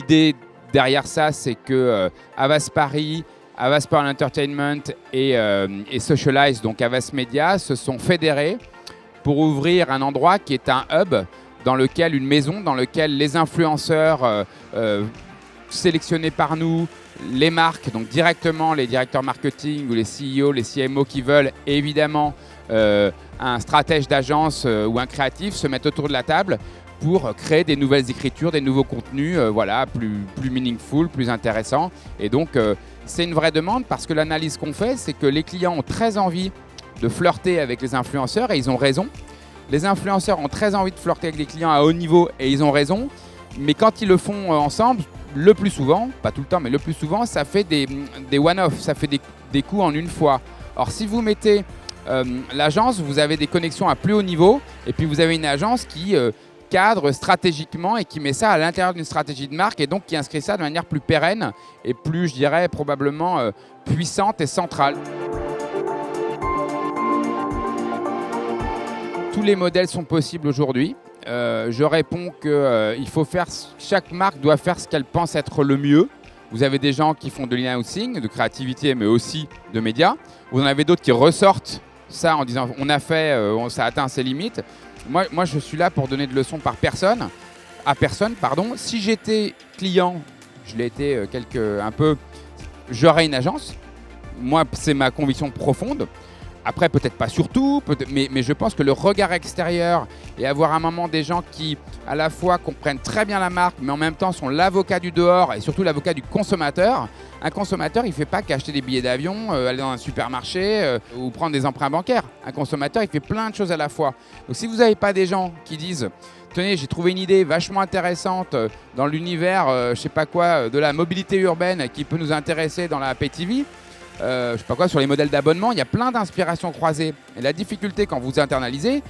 l'idée derrière ça, c'est que Havas Paris, Havas Pearl Entertainment et Socialize, donc Havas Media, se sont fédérés pour ouvrir un endroit qui est un hub, une maison dans lequel les influenceurs sélectionnés par nous, les marques, donc directement les directeurs marketing ou les CEO, les CMO qui veulent, et évidemment un stratège d'agence ou un créatif se mettent autour de la table pour créer des nouvelles écritures, des nouveaux contenus plus meaningful, plus intéressants. Et donc, c'est une vraie demande parce que l'analyse qu'on fait, c'est que les clients ont très envie de flirter avec les influenceurs et ils ont raison. Les influenceurs ont très envie de flirter avec les clients à haut niveau et ils ont raison. Mais quand ils le font ensemble, le plus souvent, pas tout le temps, mais le plus souvent, ça fait des one-off, ça fait des coups en une fois. Or, si vous mettez l'agence, vous avez des connexions à plus haut niveau et puis vous avez une agence qui cadre stratégiquement et qui met ça à l'intérieur d'une stratégie de marque et donc qui inscrit ça de manière plus pérenne et plus, je dirais, probablement puissante et centrale. Tous les modèles sont possibles aujourd'hui. Je réponds que chaque marque doit faire ce qu'elle pense être le mieux. Vous avez des gens qui font de l'in-housing, de créativité, mais aussi de médias. Vous en avez d'autres qui ressortent ça en disant ça a atteint ses limites. Moi, je suis là pour donner de leçons à personne. Si j'étais client, je l'ai été j'aurais une agence. Moi, c'est ma conviction profonde. Après, peut-être pas surtout, mais je pense que le regard extérieur et avoir à un moment des gens qui, à la fois, comprennent très bien la marque, mais en même temps sont l'avocat du dehors et surtout l'avocat du consommateur. Un consommateur, il ne fait pas qu'acheter des billets d'avion, aller dans un supermarché ou prendre des emprunts bancaires. Un consommateur, il fait plein de choses à la fois. Donc, si vous n'avez pas des gens qui disent « Tenez, j'ai trouvé une idée vachement intéressante dans l'univers, de la mobilité urbaine qui peut nous intéresser dans la PayTV », sur les modèles d'abonnement, il y a plein d'inspirations croisées. Et la difficulté quand vous internalisez,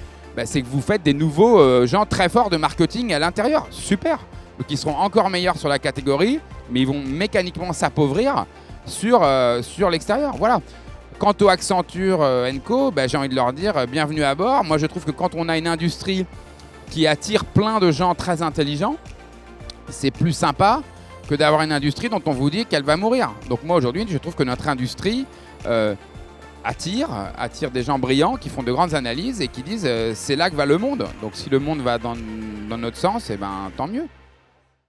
c'est que vous faites des nouveaux gens très forts de marketing à l'intérieur. Super. Donc ils seront encore meilleurs sur la catégorie, mais ils vont mécaniquement s'appauvrir sur l'extérieur. Voilà. Quant au Accenture & Co, j'ai envie de leur dire bienvenue à bord. Moi, je trouve que quand on a une industrie qui attire plein de gens très intelligents, c'est plus sympa que d'avoir une industrie dont on vous dit qu'elle va mourir. Donc moi aujourd'hui, je trouve que notre industrie attire des gens brillants qui font de grandes analyses et qui disent c'est là que va le monde. Donc si le monde va dans notre sens, tant mieux.